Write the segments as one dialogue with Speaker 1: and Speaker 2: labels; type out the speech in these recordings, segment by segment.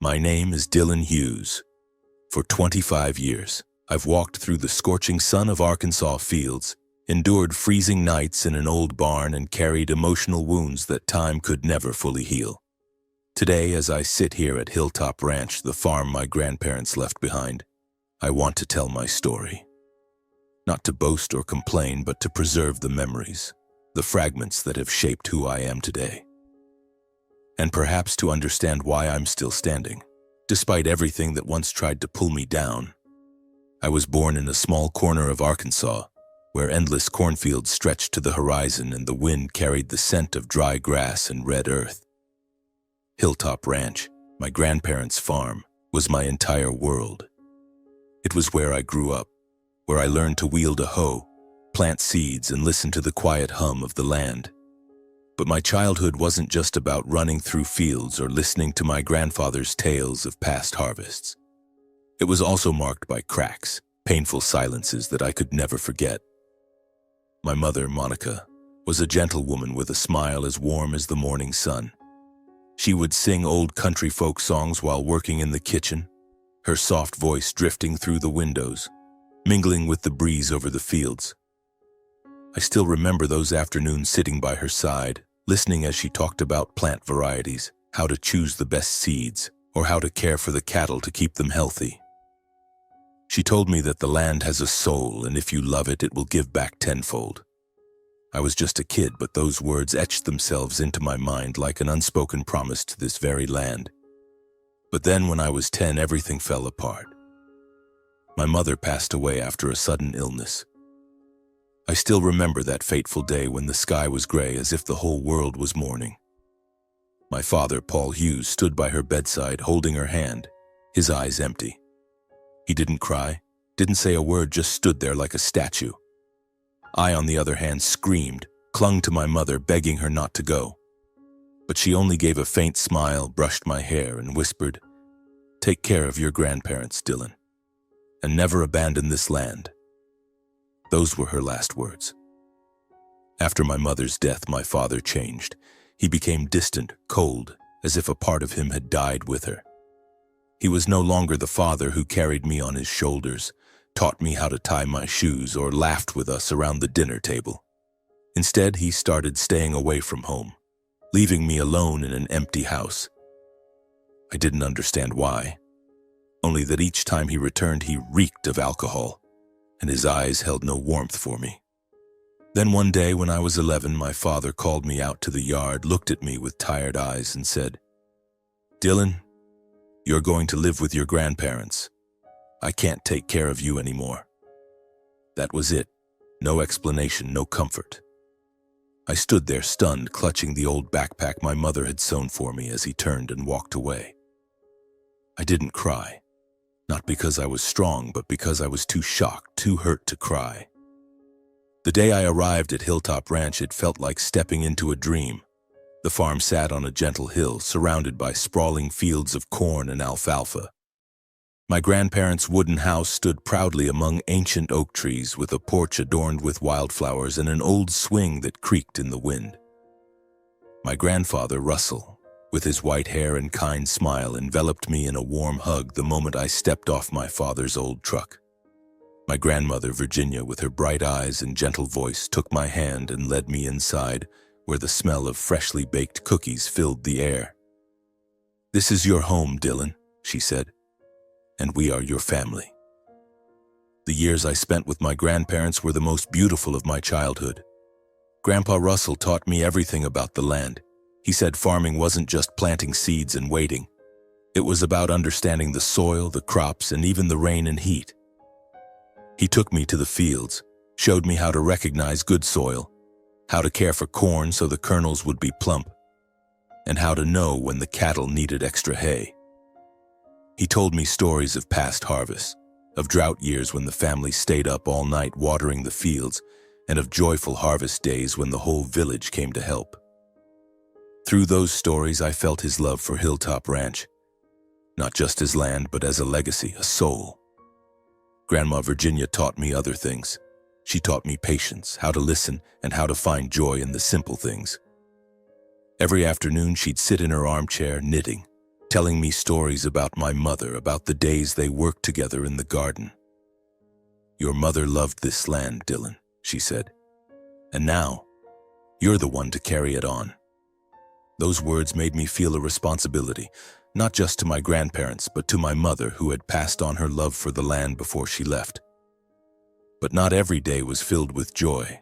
Speaker 1: My name is Dylan Hughes. For 25 years, I've walked through the scorching sun of Arkansas fields, endured freezing nights in an old barn, and carried emotional wounds that time could never fully heal. Today, as I sit here at Hilltop Ranch, the farm my grandparents left behind, I want to tell my story. Not to boast or complain, but to preserve the memories, the fragments that have shaped who I am today. And perhaps to understand why I'm still standing, despite everything that once tried to pull me down. I was born in a small corner of Arkansas, where endless cornfields stretched to the horizon and the wind carried the scent of dry grass and red earth. Hilltop Ranch, my grandparents' farm, was my entire world. It was where I grew up, where I learned to wield a hoe, plant seeds, and listen to the quiet hum of the land. But my childhood wasn't just about running through fields or listening to my grandfather's tales of past harvests. It was also marked by cracks, painful silences that I could never forget. My mother, Monica, was a gentle woman with a smile as warm as the morning sun. She would sing old country folk songs while working in the kitchen, her soft voice drifting through the windows, mingling with the breeze over the fields. I still remember those afternoons sitting by her side, listening as she talked about plant varieties, how to choose the best seeds, or how to care for the cattle to keep them healthy. She told me that the land has a soul, and if you love it, it will give back tenfold. I was just a kid, but those words etched themselves into my mind like an unspoken promise to this very land. But then when I was 10, everything fell apart. My mother passed away after a sudden illness. I still remember that fateful day when the sky was gray as if the whole world was mourning. My father, Paul Hughes, stood by her bedside holding her hand, his eyes empty. He didn't cry, didn't say a word, just stood there like a statue. I, on the other hand, screamed, clung to my mother, begging her not to go. But she only gave a faint smile, brushed my hair, and whispered, "Take care of your grandparents, Dylan, and never abandon this land." Those were her last words. After my mother's death, my father changed. He became distant, cold, as if a part of him had died with her. He was no longer the father who carried me on his shoulders, taught me how to tie my shoes, or laughed with us around the dinner table. Instead, he started staying away from home, leaving me alone in an empty house. I didn't understand why, only that each time he returned, he reeked of alcohol, and his eyes held no warmth for me. Then one day when I was 11, my father called me out to the yard, looked at me with tired eyes, and said, "Dylan, you're going to live with your grandparents. I can't take care of you anymore." That was it. No explanation, no comfort. I stood there stunned, clutching the old backpack my mother had sewn for me as he turned and walked away. I didn't cry. Not because I was strong, but because I was too shocked, too hurt to cry. The day I arrived at Hilltop Ranch, it felt like stepping into a dream. The farm sat on a gentle hill, surrounded by sprawling fields of corn and alfalfa. My grandparents' wooden house stood proudly among ancient oak trees, with a porch adorned with wildflowers and an old swing that creaked in the wind. My grandfather, Russell, with his white hair and kind smile, enveloped me in a warm hug the moment I stepped off my father's old truck. My grandmother, Virginia, with her bright eyes and gentle voice, took my hand and led me inside, where the smell of freshly baked cookies filled the air. "This is your home, Dylan," she said, "and we are your family." The years I spent with my grandparents were the most beautiful of my childhood. Grandpa Russell taught me everything about the land. He said farming wasn't just planting seeds and waiting. It was about understanding the soil, the crops, and even the rain and heat. He took me to the fields, showed me how to recognize good soil, how to care for corn so the kernels would be plump, and how to know when the cattle needed extra hay. He told me stories of past harvests, of drought years when the family stayed up all night watering the fields, and of joyful harvest days when the whole village came to help. Through those stories, I felt his love for Hilltop Ranch, not just as land, but as a legacy, a soul. Grandma Virginia taught me other things. She taught me patience, how to listen, and how to find joy in the simple things. Every afternoon, she'd sit in her armchair knitting, telling me stories about my mother, about the days they worked together in the garden. "Your mother loved this land, Dylan," she said. "And now, you're the one to carry it on." Those words made me feel a responsibility, not just to my grandparents, but to my mother, who had passed on her love for the land before she left. But not every day was filled with joy.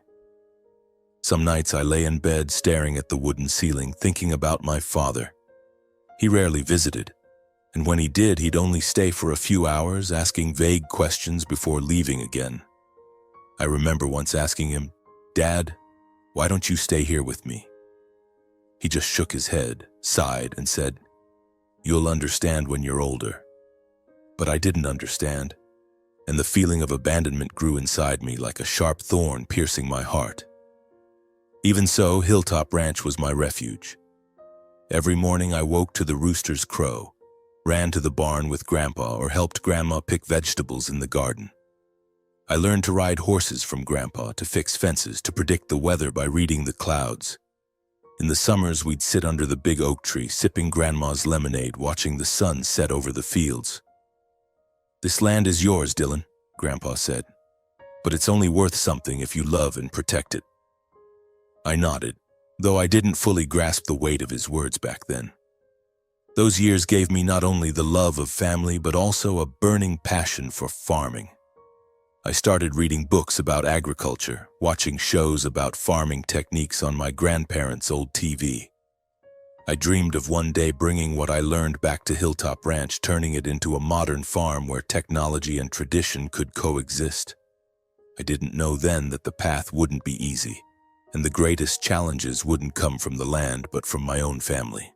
Speaker 1: Some nights I lay in bed staring at the wooden ceiling, thinking about my father. He rarely visited, and when he did, he'd only stay for a few hours, asking vague questions before leaving again. I remember once asking him, "Dad, why don't you stay here with me?" He just shook his head, sighed, and said, "You'll understand when you're older." But I didn't understand, and the feeling of abandonment grew inside me like a sharp thorn piercing my heart. Even so, Hilltop Ranch was my refuge. Every morning I woke to the rooster's crow, ran to the barn with Grandpa, or helped Grandma pick vegetables in the garden. I learned to ride horses from Grandpa, to fix fences, to predict the weather by reading the clouds. In the summers, we'd sit under the big oak tree, sipping Grandma's lemonade, watching the sun set over the fields. "This land is yours, Dylan," Grandpa said, "but it's only worth something if you love and protect it." I nodded, though I didn't fully grasp the weight of his words back then. Those years gave me not only the love of family, but also a burning passion for farming. I started reading books about agriculture, watching shows about farming techniques on my grandparents' old TV. I dreamed of one day bringing what I learned back to Hilltop Ranch, turning it into a modern farm where technology and tradition could coexist. I didn't know then that the path wouldn't be easy, and the greatest challenges wouldn't come from the land, but from my own family.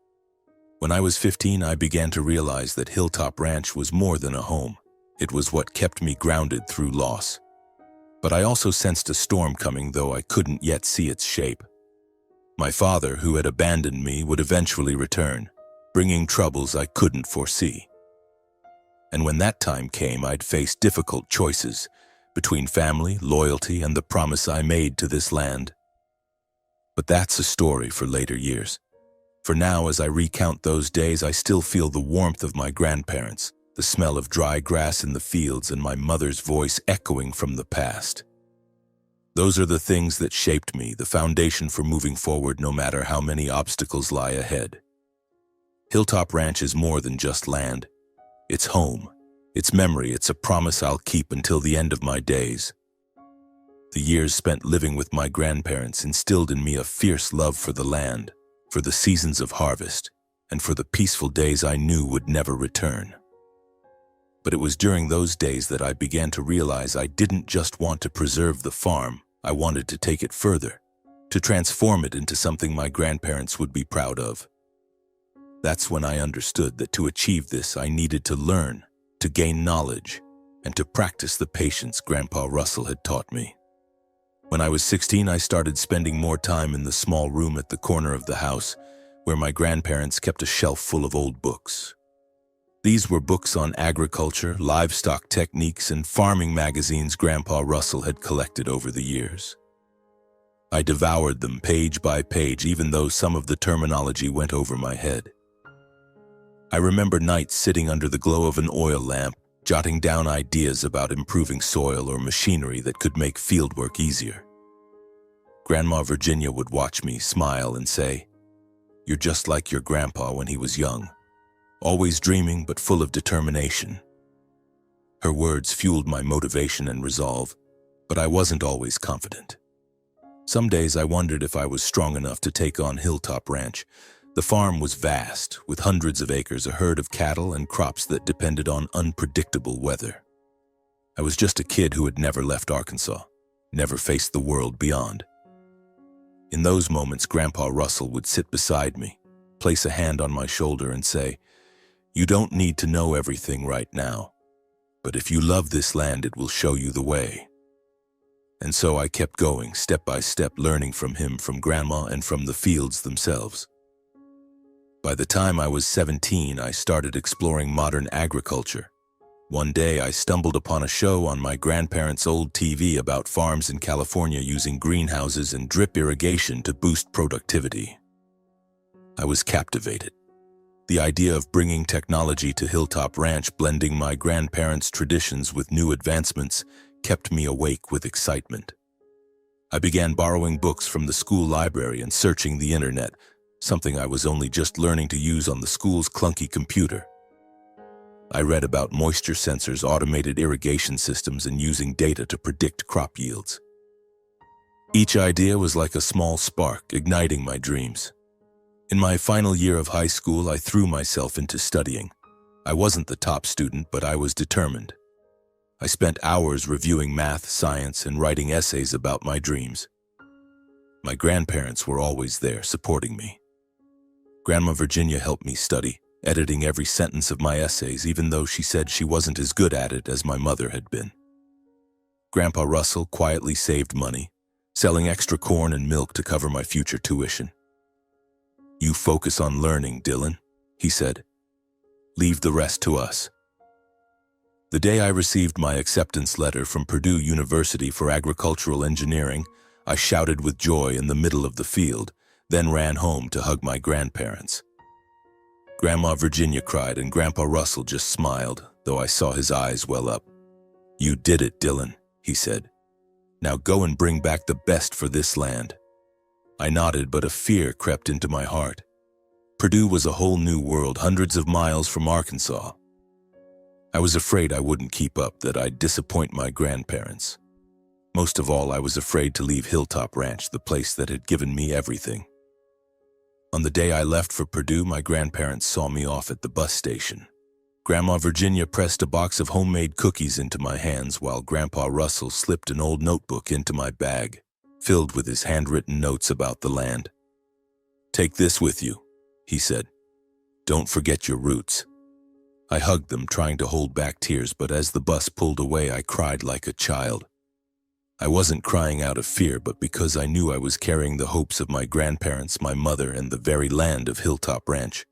Speaker 1: When I was 15, I began to realize that Hilltop Ranch was more than a home. It was what kept me grounded through loss. But I also sensed a storm coming, though I couldn't yet see its shape. My father, who had abandoned me, would eventually return, bringing troubles I couldn't foresee. And when that time came, I'd face difficult choices between family, loyalty, and the promise I made to this land. But that's a story for later years. For now, as I recount those days, I still feel the warmth of my grandparents, the smell of dry grass in the fields, and my mother's voice echoing from the past. Those are the things that shaped me, the foundation for moving forward no matter how many obstacles lie ahead. Hilltop Ranch is more than just land. It's home, it's memory, it's a promise I'll keep until the end of my days. The years spent living with my grandparents instilled in me a fierce love for the land, for the seasons of harvest, and for the peaceful days I knew would never return. But it was during those days that I began to realize I didn't just want to preserve the farm, I wanted to take it further, to transform it into something my grandparents would be proud of. That's when I understood that to achieve this, I needed to learn, to gain knowledge, and to practice the patience Grandpa Russell had taught me. When I was 16, I started spending more time in the small room at the corner of the house, where my grandparents kept a shelf full of old books. These were books on agriculture, livestock techniques, and farming magazines Grandpa Russell had collected over the years. I devoured them page by page, even though some of the terminology went over my head. I remember nights sitting under the glow of an oil lamp, jotting down ideas about improving soil or machinery that could make fieldwork easier. Grandma Virginia would watch me, smile, and say, "You're just like your grandpa when he was young, always dreaming but full of determination." Her words fueled my motivation and resolve, but I wasn't always confident. Some days I wondered if I was strong enough to take on Hilltop Ranch. The farm was vast, with hundreds of acres, a herd of cattle, and crops that depended on unpredictable weather. I was just a kid who had never left Arkansas, never faced the world beyond. In those moments, Grandpa Russell would sit beside me, place a hand on my shoulder, and say, "You don't need to know everything right now, but if you love this land, it will show you the way." And so I kept going, step by step, learning from him, from Grandma, and from the fields themselves. By the time I was 17, I started exploring modern agriculture. One day, I stumbled upon a show on my grandparents' old TV about farms in California using greenhouses and drip irrigation to boost productivity. I was captivated. The idea of bringing technology to Hilltop Ranch, blending my grandparents' traditions with new advancements, kept me awake with excitement. I began borrowing books from the school library and searching the internet, something I was only just learning to use on the school's clunky computer. I read about moisture sensors, automated irrigation systems, and using data to predict crop yields. Each idea was like a small spark, igniting my dreams. In my final year of high school, I threw myself into studying. I wasn't the top student, but I was determined. I spent hours reviewing math, science, and writing essays about my dreams. My grandparents were always there, supporting me. Grandma Virginia helped me study, editing every sentence of my essays, even though she said she wasn't as good at it as my mother had been. Grandpa Russell quietly saved money, selling extra corn and milk to cover my future tuition. "You focus on learning, Dylan," he said. "Leave the rest to us." The day I received my acceptance letter from Purdue University for agricultural engineering, I shouted with joy in the middle of the field, then ran home to hug my grandparents. Grandma Virginia cried and Grandpa Russell just smiled, though I saw his eyes well up. "You did it, Dylan," he said. "Now go and bring back the best for this land." I nodded, but a fear crept into my heart. Purdue was a whole new world, hundreds of miles from Arkansas. I was afraid I wouldn't keep up, that I'd disappoint my grandparents. Most of all, I was afraid to leave Hilltop Ranch, the place that had given me everything. On the day I left for Purdue, my grandparents saw me off at the bus station. Grandma Virginia pressed a box of homemade cookies into my hands while Grandpa Russell slipped an old notebook into my bag, filled with his handwritten notes about the land. "Take this with you," he said. "Don't forget your roots." I hugged them, trying to hold back tears, but as the bus pulled away, I cried like a child. I wasn't crying out of fear, but because I knew I was carrying the hopes of my grandparents, my mother, and the very land of Hilltop Ranch.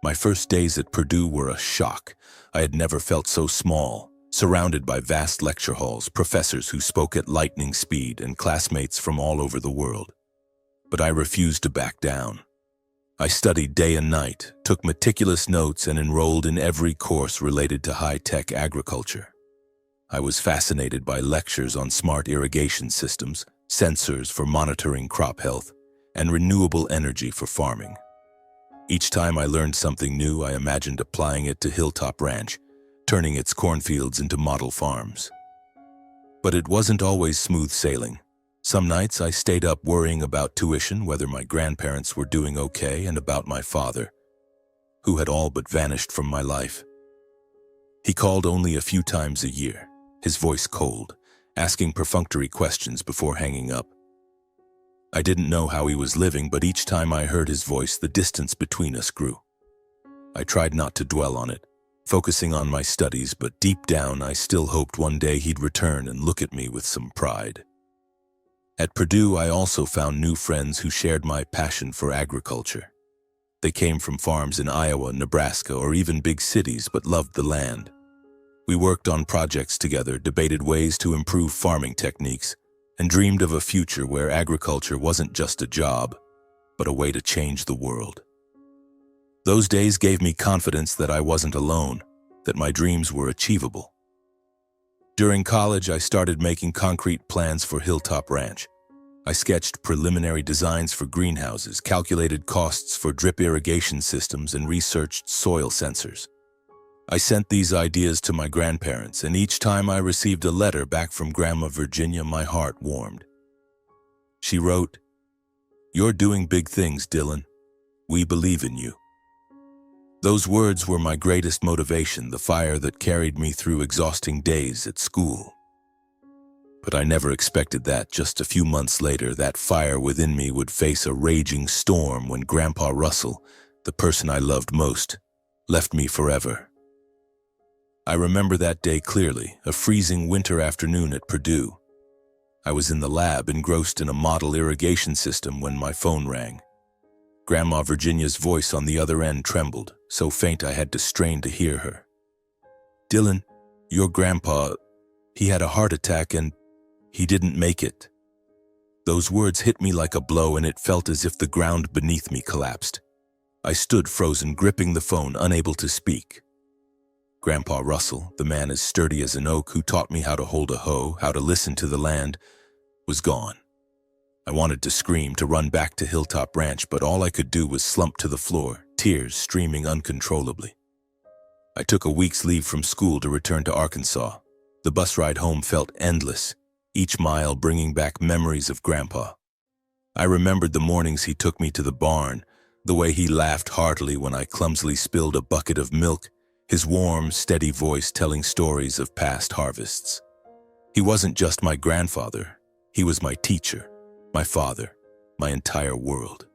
Speaker 1: My first days at Purdue were a shock. I had never felt so small, surrounded by vast lecture halls, professors who spoke at lightning speed, and classmates from all over the world. But I refused to back down. I studied day and night, took meticulous notes, and enrolled in every course related to high-tech agriculture. I was fascinated by lectures on smart irrigation systems, sensors for monitoring crop health, and renewable energy for farming. Each time I learned something new, I imagined applying it to Hilltop Ranch, turning its cornfields into model farms. But it wasn't always smooth sailing. Some nights I stayed up worrying about tuition, whether my grandparents were doing okay, and about my father, who had all but vanished from my life. He called only a few times a year, his voice cold, asking perfunctory questions before hanging up. I didn't know how he was living, but each time I heard his voice, the distance between us grew. I tried not to dwell on it, focusing on my studies, but deep down I still hoped one day he'd return and look at me with some pride. At Purdue, I also found new friends who shared my passion for agriculture. They came from farms in Iowa, Nebraska, or even big cities, but loved the land. We worked on projects together, debated ways to improve farming techniques, and dreamed of a future where agriculture wasn't just a job, but a way to change the world. Those days gave me confidence that I wasn't alone, that my dreams were achievable. During college, I started making concrete plans for Hilltop Ranch. I sketched preliminary designs for greenhouses, calculated costs for drip irrigation systems, and researched soil sensors. I sent these ideas to my grandparents, and each time I received a letter back from Grandma Virginia, my heart warmed. She wrote, "You're doing big things, Dylan. We believe in you." Those words were my greatest motivation, the fire that carried me through exhausting days at school. But I never expected that just a few months later, that fire within me would face a raging storm when Grandpa Russell, the person I loved most, left me forever. I remember that day clearly, a freezing winter afternoon at Purdue. I was in the lab, engrossed in a model irrigation system, when my phone rang. Grandma Virginia's voice on the other end trembled, so faint I had to strain to hear her. "Dylan, your grandpa, he had a heart attack and he didn't make it." Those words hit me like a blow, and it felt as if the ground beneath me collapsed. I stood frozen, gripping the phone, unable to speak. Grandpa Russell, the man as sturdy as an oak who taught me how to hold a hoe, how to listen to the land, was gone. I wanted to scream, to run back to Hilltop Ranch, but all I could do was slump to the floor, tears streaming uncontrollably. I took a week's leave from school to return to Arkansas. The bus ride home felt endless, each mile bringing back memories of Grandpa. I remembered the mornings he took me to the barn, the way he laughed heartily when I clumsily spilled a bucket of milk, his warm, steady voice telling stories of past harvests. He wasn't just my grandfather, he was my teacher, my father, my entire world.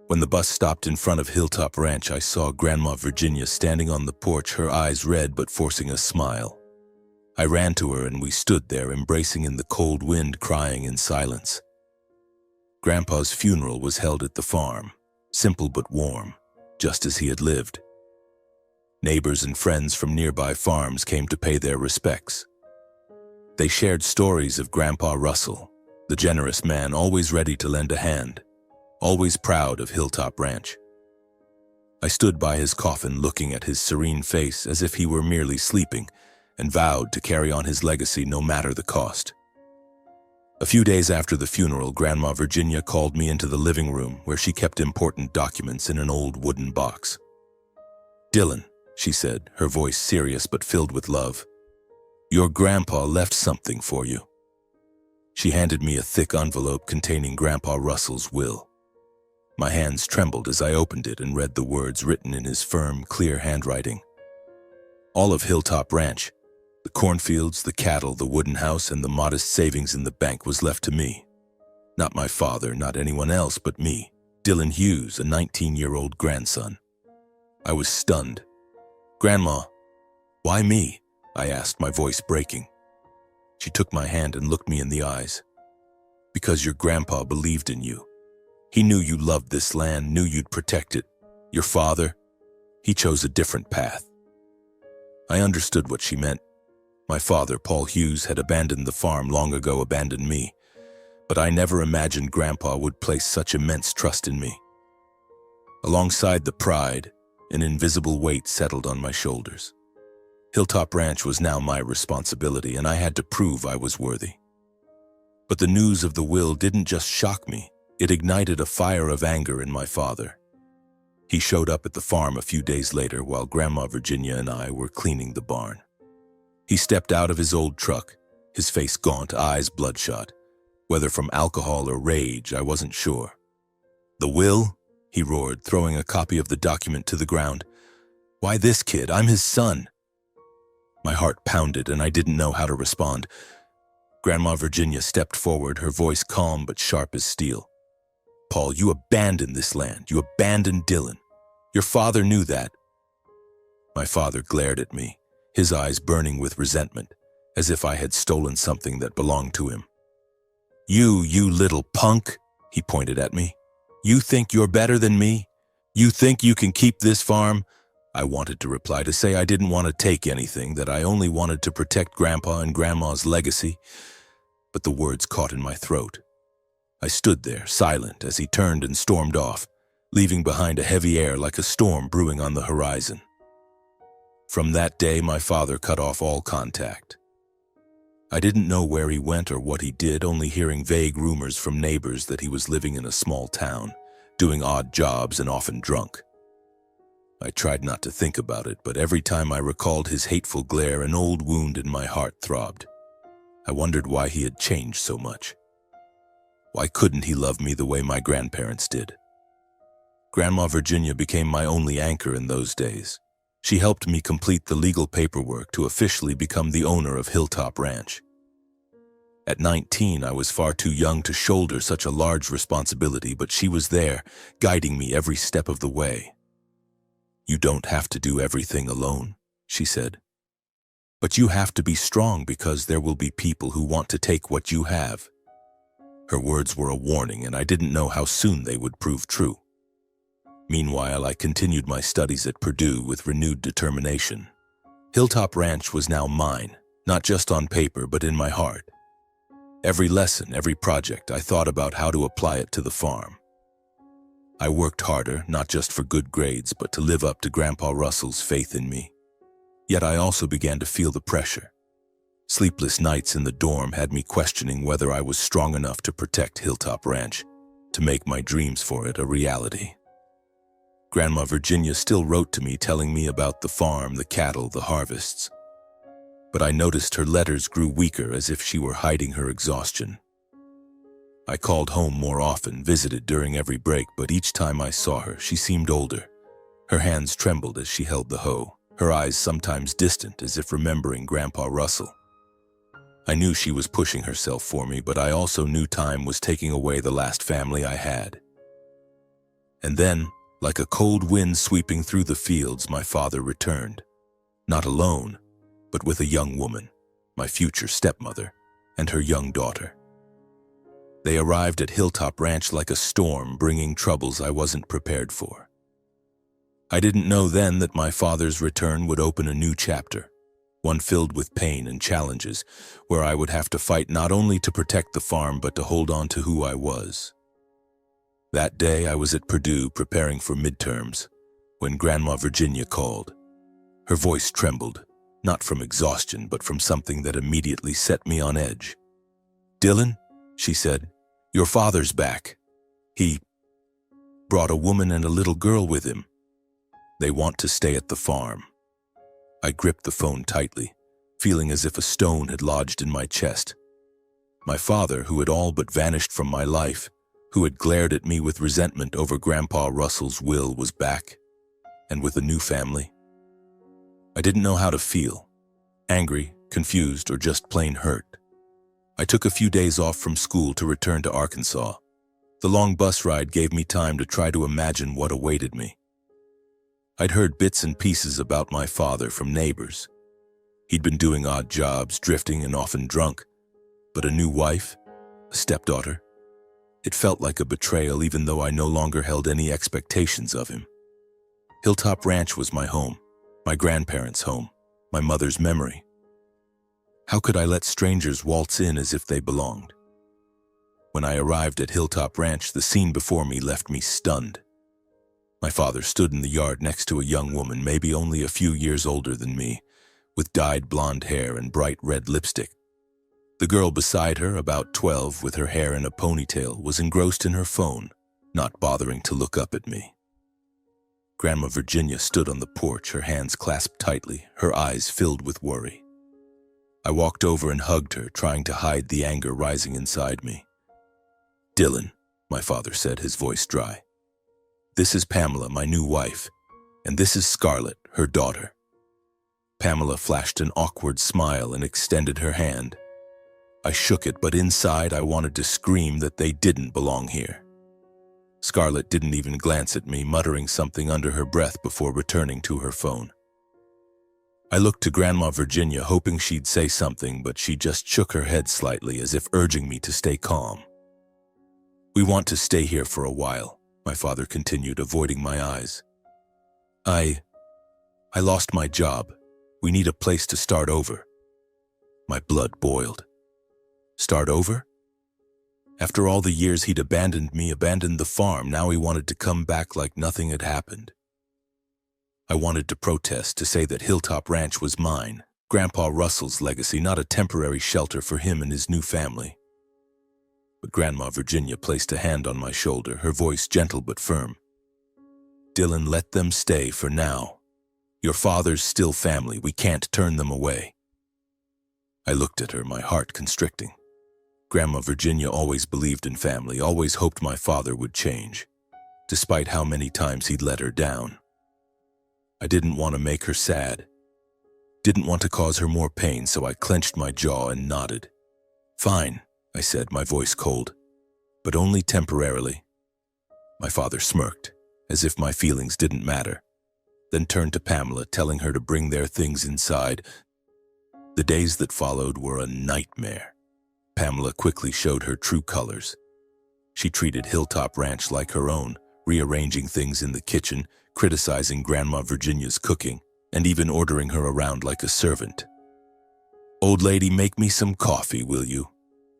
Speaker 1: When the bus stopped in front of Hilltop Ranch, I saw Grandma Virginia standing on the porch, her eyes red but forcing a smile. I ran to her and we stood there, embracing in the cold wind, crying in silence. Grandpa's funeral was held at the farm, simple but warm, just as he had lived. Neighbors and friends from nearby farms came to pay their respects. They shared stories of Grandpa Russell, the generous man always ready to lend a hand, always proud of Hilltop Ranch. I stood by his coffin, looking at his serene face as if he were merely sleeping, and vowed to carry on his legacy no matter the cost. A few days after the funeral, Grandma Virginia called me into the living room where she kept important documents in an old wooden box. "Dylan," she said, her voice serious but filled with love, "your grandpa left something for you." She handed me a thick envelope containing Grandpa Russell's will. My hands trembled as I opened it and read the words written in his firm, clear handwriting. All of Hilltop Ranch, the cornfields, the cattle, the wooden house, and the modest savings in the bank was left to me. Not my father, not anyone else, but me, Dylan Hughes, a 19-year-old grandson. I was stunned. "Grandma, why me?" I asked, my voice breaking. She took my hand and looked me in the eyes. "Because your grandpa believed in you. He knew you loved this land, knew you'd protect it. Your father, he chose a different path." I understood what she meant. My father, Paul Hughes, had abandoned the farm long ago, abandoned me. But I never imagined Grandpa would place such immense trust in me. Alongside the pride, an invisible weight settled on my shoulders. Hilltop Ranch was now my responsibility, and I had to prove I was worthy. But the news of the will didn't just shock me, it ignited a fire of anger in my father. He showed up at the farm a few days later while Grandma Virginia and I were cleaning the barn. He stepped out of his old truck, his face gaunt, eyes bloodshot. Whether from alcohol or rage, I wasn't sure. "The will?" he roared, throwing a copy of the document to the ground. "Why this kid? I'm his son." My heart pounded and I didn't know how to respond. Grandma Virginia stepped forward, her voice calm but sharp as steel. "Paul, you abandoned this land. You abandoned Dylan. Your father knew that." My father glared at me, his eyes burning with resentment, as if I had stolen something that belonged to him. You little punk," he pointed at me. "You think you're better than me? You think you can keep this farm?" I wanted to reply, to say I didn't want to take anything, that I only wanted to protect Grandpa and Grandma's legacy, but the words caught in my throat. I stood there, silent, as he turned and stormed off, leaving behind a heavy air like a storm brewing on the horizon. From that day, my father cut off all contact. I didn't know where he went or what he did, only hearing vague rumors from neighbors that he was living in a small town, doing odd jobs and often drunk. I tried not to think about it, but every time I recalled his hateful glare, an old wound in my heart throbbed. I wondered why he had changed so much. Why couldn't he love me the way my grandparents did? Grandma Virginia became my only anchor in those days. She helped me complete the legal paperwork to officially become the owner of Hilltop Ranch. At 19, I was far too young to shoulder such a large responsibility, but she was there, guiding me every step of the way. "You don't have to do everything alone," she said. "But you have to be strong because there will be people who want to take what you have." Her words were a warning, and I didn't know how soon they would prove true. Meanwhile, I continued my studies at Purdue with renewed determination. Hilltop Ranch was now mine, not just on paper, but in my heart. Every lesson, every project, I thought about how to apply it to the farm. I worked harder, not just for good grades, but to live up to Grandpa Russell's faith in me. Yet I also began to feel the pressure. Sleepless nights in the dorm had me questioning whether I was strong enough to protect Hilltop Ranch, to make my dreams for it a reality. Grandma Virginia still wrote to me telling me about the farm, the cattle, the harvests. But I noticed her letters grew weaker, as if she were hiding her exhaustion. I called home more often, visited during every break, but each time I saw her, she seemed older. Her hands trembled as she held the hoe, her eyes sometimes distant, as if remembering Grandpa Russell. I knew she was pushing herself for me, but I also knew time was taking away the last family I had. And then, like a cold wind sweeping through the fields, my father returned. Not alone, but with a young woman, my future stepmother, and her young daughter. They arrived at Hilltop Ranch like a storm, bringing troubles I wasn't prepared for. I didn't know then that my father's return would open a new chapter, one filled with pain and challenges, where I would have to fight not only to protect the farm but to hold on to who I was. That day I was at Purdue preparing for midterms when Grandma Virginia called. Her voice trembled, not from exhaustion but from something that immediately set me on edge. "Dylan," she said, "your father's back. He brought a woman and a little girl with him. They want to stay at the farm." I gripped the phone tightly, feeling as if a stone had lodged in my chest. My father, who had all but vanished from my life, who had glared at me with resentment over Grandpa Russell's will, was back, and with a new family. I didn't know how to feel, angry, confused, or just plain hurt. I took a few days off from school to return to Arkansas. The long bus ride gave me time to try to imagine what awaited me. I'd heard bits and pieces about my father from neighbors. He'd been doing odd jobs, drifting and often drunk. But a new wife, a stepdaughter. It felt like a betrayal, even though I no longer held any expectations of him. Hilltop Ranch was my home, my grandparents' home, my mother's memory. How could I let strangers waltz in as if they belonged? When I arrived at Hilltop Ranch, the scene before me left me stunned. My father stood in the yard next to a young woman, maybe only a few years older than me, with dyed blonde hair and bright red lipstick. The girl beside her, about 12, with her hair in a ponytail, was engrossed in her phone, not bothering to look up at me. Grandma Virginia stood on the porch, her hands clasped tightly, her eyes filled with worry. I walked over and hugged her, trying to hide the anger rising inside me. "Dylan," my father said, his voice dry. "This is Pamela, my new wife, and this is Scarlett, her daughter." Pamela flashed an awkward smile and extended her hand. I shook it, but inside I wanted to scream that they didn't belong here. Scarlett didn't even glance at me, muttering something under her breath before returning to her phone. I looked to Grandma Virginia, hoping she'd say something, but she just shook her head slightly, as if urging me to stay calm. "We want to stay here for a while," my father continued, avoiding my eyes. I lost my job. We need a place to start over." My blood boiled. Start over? After all the years he'd abandoned me, abandoned the farm, now he wanted to come back like nothing had happened. I wanted to protest, to say that Hilltop Ranch was mine, Grandpa Russell's legacy, not a temporary shelter for him and his new family. But Grandma Virginia placed a hand on my shoulder, her voice gentle but firm. "Dylan, let them stay for now. Your father's still family. We can't turn them away." I looked at her, my heart constricting. Grandma Virginia always believed in family, always hoped my father would change, despite how many times he'd let her down. I didn't want to make her sad. Didn't want to cause her more pain, so I clenched my jaw and nodded. "Fine," I said, my voice cold, "but only temporarily." My father smirked, as if my feelings didn't matter, then turned to Pamela, telling her to bring their things inside. The days that followed were a nightmare. Pamela quickly showed her true colors. She treated Hilltop Ranch like her own, rearranging things in the kitchen, criticizing Grandma Virginia's cooking, and even ordering her around like a servant. "Old lady, make me some coffee, will you?"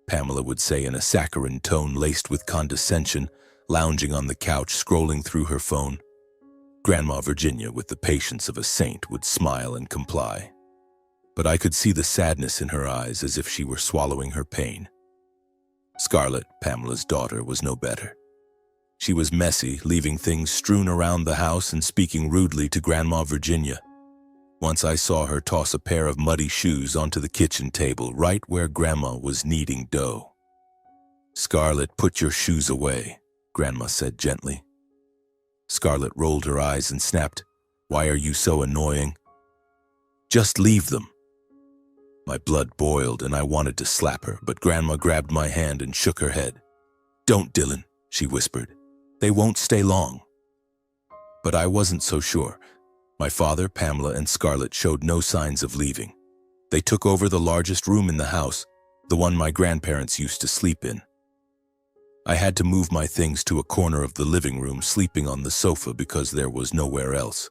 Speaker 1: Pamela would say in a saccharine tone laced with condescension, lounging on the couch, scrolling through her phone. Grandma Virginia, with the patience of a saint, would smile and comply. But I could see the sadness in her eyes, as if she were swallowing her pain. Scarlett, Pamela's daughter, was no better. She was messy, leaving things strewn around the house and speaking rudely to Grandma Virginia. Once I saw her toss a pair of muddy shoes onto the kitchen table, right where Grandma was kneading dough. "Scarlett, put your shoes away," Grandma said gently. Scarlett rolled her eyes and snapped, "Why are you so annoying?" "Just leave them." My blood boiled and I wanted to slap her, but Grandma grabbed my hand and shook her head. "Don't, Dylan," she whispered. "They won't stay long." But I wasn't so sure. My father, Pamela, and Scarlett showed no signs of leaving. They took over the largest room in the house, the one my grandparents used to sleep in. I had to move my things to a corner of the living room, sleeping on the sofa because there was nowhere else.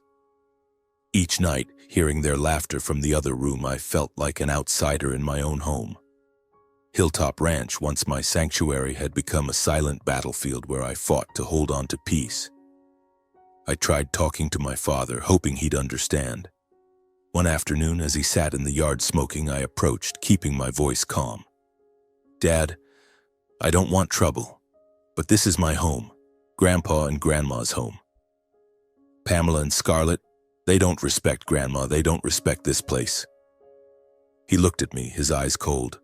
Speaker 1: Each night, hearing their laughter from the other room, I felt like an outsider in my own home. Hilltop Ranch, once my sanctuary, had become a silent battlefield where I fought to hold on to peace. I tried talking to my father, hoping he'd understand. One afternoon, as he sat in the yard smoking, I approached, keeping my voice calm. "Dad, I don't want trouble, but this is my home, Grandpa and Grandma's home. Pamela and Scarlett, they don't respect Grandma, they don't respect this place." He looked at me, his eyes cold.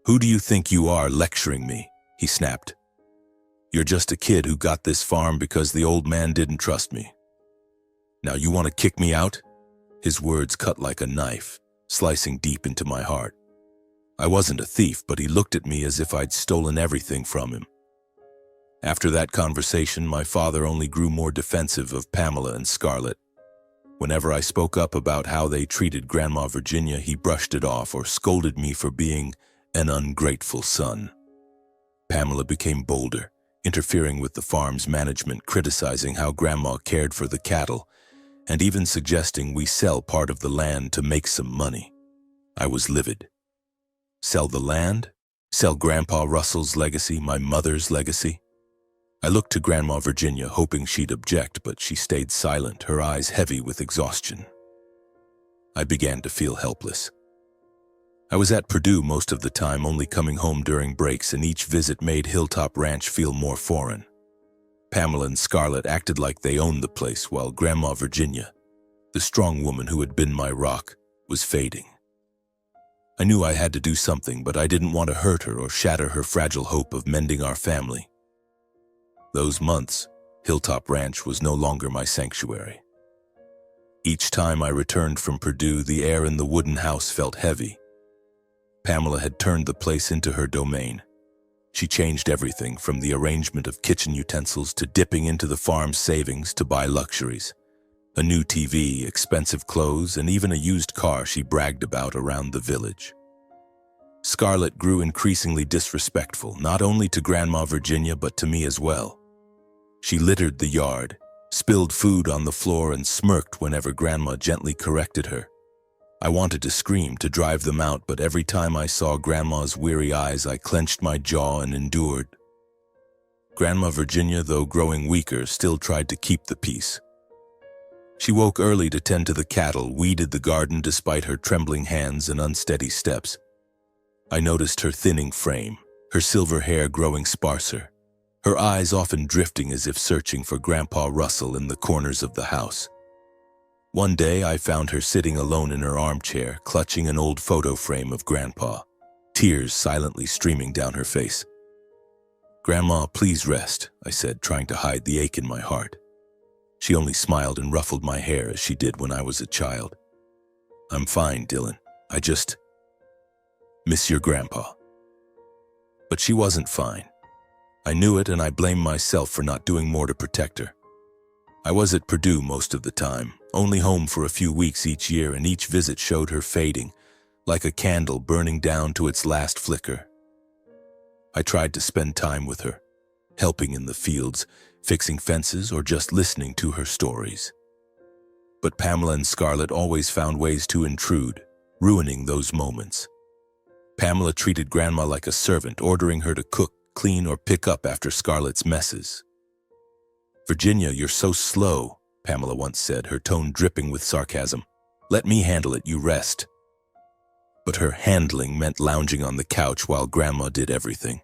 Speaker 1: "Who do you think you are, lecturing me?" he snapped. "You're just a kid who got this farm because the old man didn't trust me. Now you want to kick me out?" His words cut like a knife, slicing deep into my heart. I wasn't a thief, but he looked at me as if I'd stolen everything from him. After that conversation, my father only grew more defensive of Pamela and Scarlett. Whenever I spoke up about how they treated Grandma Virginia, he brushed it off or scolded me for being an ungrateful son. Pamela became bolder, interfering with the farm's management, criticizing how Grandma cared for the cattle, and even suggesting we sell part of the land to make some money. I was livid. Sell the land? Sell Grandpa Russell's legacy, my mother's legacy? I looked to Grandma Virginia, hoping she'd object, but she stayed silent, her eyes heavy with exhaustion. I began to feel helpless. I was at Purdue most of the time, only coming home during breaks, and each visit made Hilltop Ranch feel more foreign. Pamela and Scarlett acted like they owned the place, while Grandma Virginia, the strong woman who had been my rock, was fading. I knew I had to do something, but I didn't want to hurt her or shatter her fragile hope of mending our family. Those months, Hilltop Ranch was no longer my sanctuary. Each time I returned from Purdue, the air in the wooden house felt heavy. Pamela had turned the place into her domain. She changed everything, from the arrangement of kitchen utensils to dipping into the farm's savings to buy luxuries. A new TV, expensive clothes, and even a used car she bragged about around the village. Scarlett grew increasingly disrespectful, not only to Grandma Virginia but to me as well. She littered the yard, spilled food on the floor, and smirked whenever Grandma gently corrected her. I wanted to scream, to drive them out, but every time I saw Grandma's weary eyes, I clenched my jaw and endured. Grandma Virginia, though growing weaker, still tried to keep the peace. She woke early to tend to the cattle, weeded the garden despite her trembling hands and unsteady steps. I noticed her thinning frame, her silver hair growing sparser, her eyes often drifting as if searching for Grandpa Russell in the corners of the house. One day, I found her sitting alone in her armchair, clutching an old photo frame of Grandpa, tears silently streaming down her face. "Grandma, please rest," I said, trying to hide the ache in my heart. She only smiled and ruffled my hair as she did when I was a child. "I'm fine, Dylan. I just miss your grandpa." But she wasn't fine. I knew it, and I blamed myself for not doing more to protect her. I was at Purdue most of the time, only home for a few weeks each year, and each visit showed her fading, like a candle burning down to its last flicker. I tried to spend time with her, helping in the fields, fixing fences, or just listening to her stories. But Pamela and Scarlett always found ways to intrude, ruining those moments. Pamela treated Grandma like a servant, ordering her to cook, clean, or pick up after Scarlett's messes. "Virginia, you're so slow," Pamela once said, her tone dripping with sarcasm. "Let me handle it, you rest." But her handling meant lounging on the couch while Grandma did everything.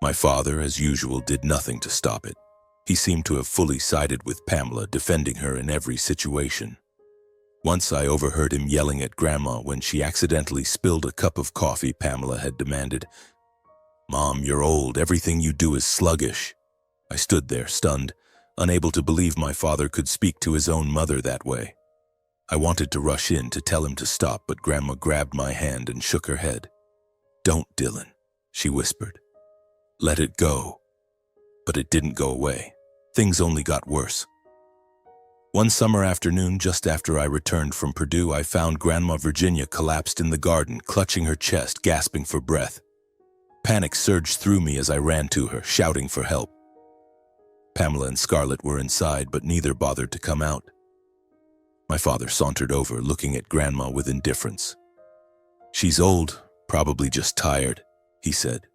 Speaker 1: My father, as usual, did nothing to stop it. He seemed to have fully sided with Pamela, defending her in every situation. Once I overheard him yelling at Grandma when she accidentally spilled a cup of coffee Pamela had demanded. "Mom, you're old. Everything you do is sluggish." I stood there, stunned, unable to believe my father could speak to his own mother that way. I wanted to rush in to tell him to stop, but Grandma grabbed my hand and shook her head. "Don't, Dylan," she whispered. "Let it go." But it didn't go away. Things only got worse. One summer afternoon, just after I returned from Purdue, I found Grandma Virginia collapsed in the garden, clutching her chest, gasping for breath. Panic surged through me as I ran to her, shouting for help. Pamela and Scarlett were inside, but neither bothered to come out. My father sauntered over, looking at Grandma with indifference. "She's old, probably just tired," he said,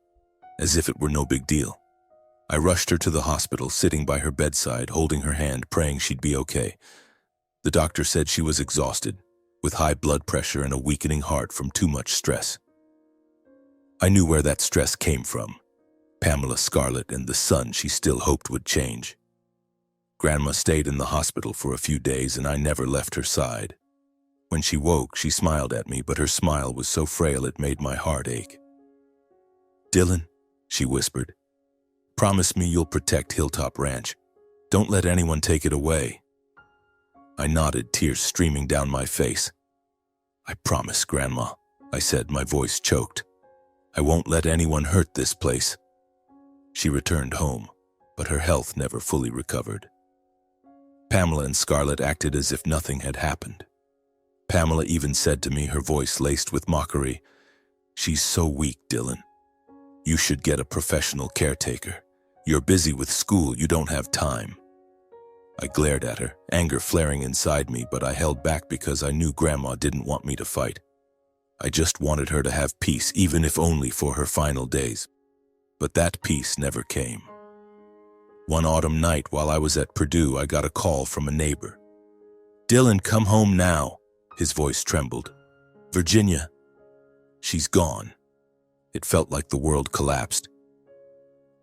Speaker 1: as if it were no big deal. I rushed her to the hospital, sitting by her bedside, holding her hand, praying she'd be okay. The doctor said she was exhausted, with high blood pressure and a weakening heart from too much stress. I knew where that stress came from: Pamela, Scarlett, and the son she still hoped would change. Grandma stayed in the hospital for a few days, and I never left her side. When she woke, she smiled at me, but her smile was so frail it made my heart ache. "Dylan," she whispered, "promise me you'll protect Hilltop Ranch. Don't let anyone take it away." I nodded, tears streaming down my face. "I promise, Grandma," I said, my voice choked. "I won't let anyone hurt this place." She returned home, but her health never fully recovered. Pamela and Scarlett acted as if nothing had happened. Pamela even said to me, her voice laced with mockery, "She's so weak, Dylan. You should get a professional caretaker. You're busy with school, you don't have time." I glared at her, anger flaring inside me, but I held back because I knew Grandma didn't want me to fight. I just wanted her to have peace, even if only for her final days. But that peace never came. One autumn night while I was at Purdue, I got a call from a neighbor. "Dylan, come home now." His voice trembled. "Virginia, she's gone." It felt like the world collapsed.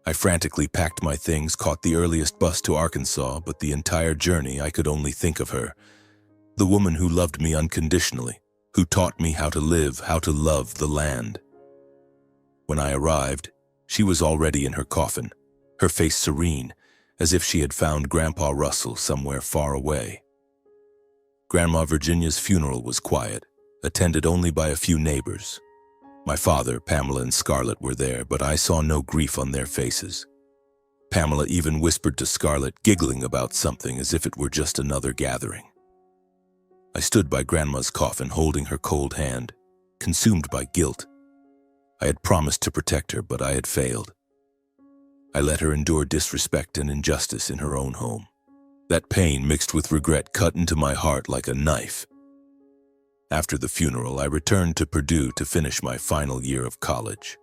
Speaker 1: I frantically packed my things, caught the earliest bus to Arkansas, but the entire journey I could only think of her. The woman who loved me unconditionally, who taught me how to live, how to love the land. When I arrived, she was already in her coffin, her face serene, as if she had found Grandpa Russell somewhere far away. Grandma Virginia's funeral was quiet, attended only by a few neighbors. My father, Pamela, and Scarlett were there, but I saw no grief on their faces. Pamela even whispered to Scarlett, giggling about something as if it were just another gathering. I stood by Grandma's coffin, holding her cold hand, consumed by guilt. I had promised to protect her, but I had failed. I let her endure disrespect and injustice in her own home. That pain, mixed with regret, cut into my heart like a knife. After the funeral, I returned to Purdue to finish my final year of college.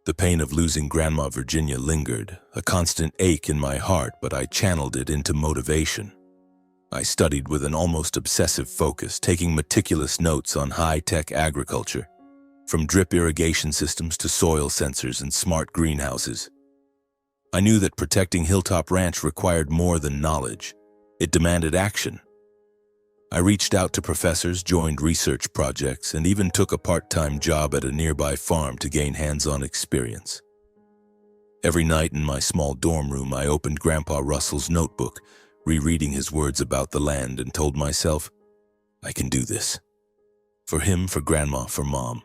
Speaker 1: The pain of losing Grandma Virginia lingered, a constant ache in my heart, but I channeled it into motivation. I studied with an almost obsessive focus, taking meticulous notes on high-tech agriculture, from drip irrigation systems to soil sensors and smart greenhouses. I knew that protecting Hilltop Ranch required more than knowledge. It demanded action. I reached out to professors, joined research projects, and even took a part-time job at a nearby farm to gain hands-on experience. Every night in my small dorm room, I opened Grandpa Russell's notebook, rereading his words about the land, and told myself, I can do this. For him, for Grandma, for Mom.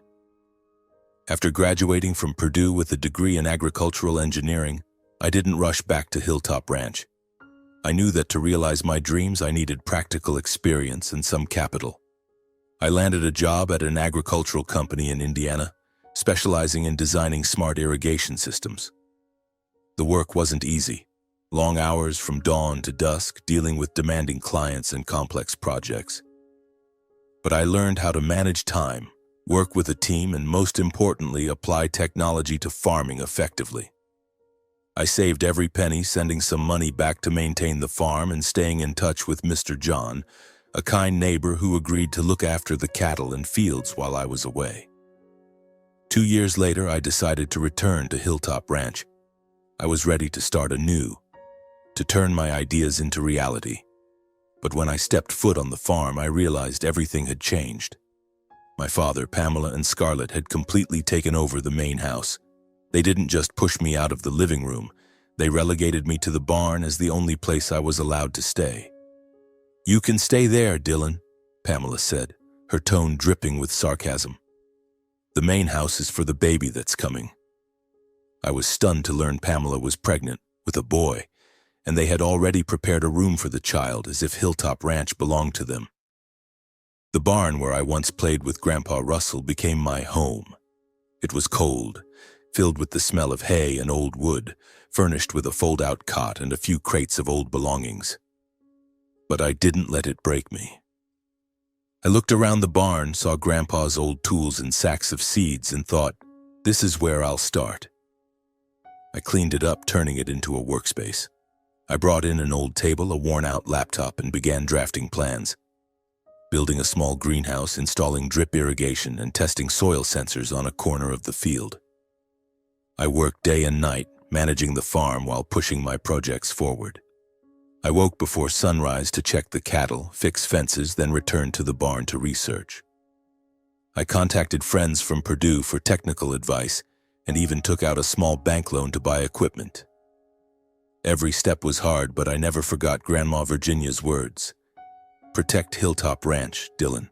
Speaker 1: After graduating from Purdue with a degree in agricultural engineering, I didn't rush back to Hilltop Ranch. I knew that to realize my dreams, I needed practical experience and some capital. I landed a job at an agricultural company in Indiana, specializing in designing smart irrigation systems. The work wasn't easy. Long hours from dawn to dusk, dealing with demanding clients and complex projects. But I learned how to manage time, work with a team, and most importantly, apply technology to farming effectively. I saved every penny, sending some money back to maintain the farm and staying in touch with Mr. John, a kind neighbor who agreed to look after the cattle and fields while I was away. 2 years later, I decided to return to Hilltop Ranch. I was ready to start anew, to turn my ideas into reality. But when I stepped foot on the farm, I realized everything had changed. My father, Pamela, and Scarlett had completely taken over the main house. They didn't just push me out of the living room, they relegated me to the barn as the only place I was allowed to stay. "You can stay there, Dylan," Pamela said, her tone dripping with sarcasm. "The main house is for the baby that's coming." I was stunned to learn Pamela was pregnant with a boy, and they had already prepared a room for the child as if Hilltop Ranch belonged to them. The barn where I once played with Grandpa Russell became my home. It was cold, filled with the smell of hay and old wood, furnished with a fold-out cot and a few crates of old belongings. But I didn't let it break me. I looked around the barn, saw Grandpa's old tools and sacks of seeds, and thought, this is where I'll start. I cleaned it up, turning it into a workspace. I brought in an old table, a worn-out laptop, and began drafting plans. Building a small greenhouse, installing drip irrigation, and testing soil sensors on a corner of the field. I worked day and night, managing the farm while pushing my projects forward. I woke before sunrise to check the cattle, fix fences, then returned to the barn to research. I contacted friends from Purdue for technical advice and even took out a small bank loan to buy equipment. Every step was hard, but I never forgot Grandma Virginia's words. Protect Hilltop Ranch, Dylan.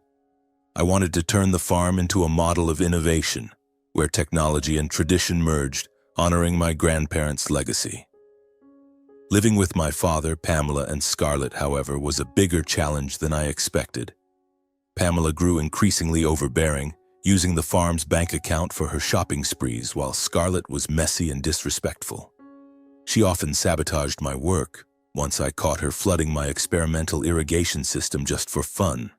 Speaker 1: I wanted to turn the farm into a model of innovation, where technology and tradition merged, honoring my grandparents' legacy. Living with my father, Pamela, and Scarlett, however, was a bigger challenge than I expected. Pamela grew increasingly overbearing, using the farm's bank account for her shopping sprees, while Scarlett was messy and disrespectful. She often sabotaged my work. Once I caught her flooding my experimental irrigation system just for fun.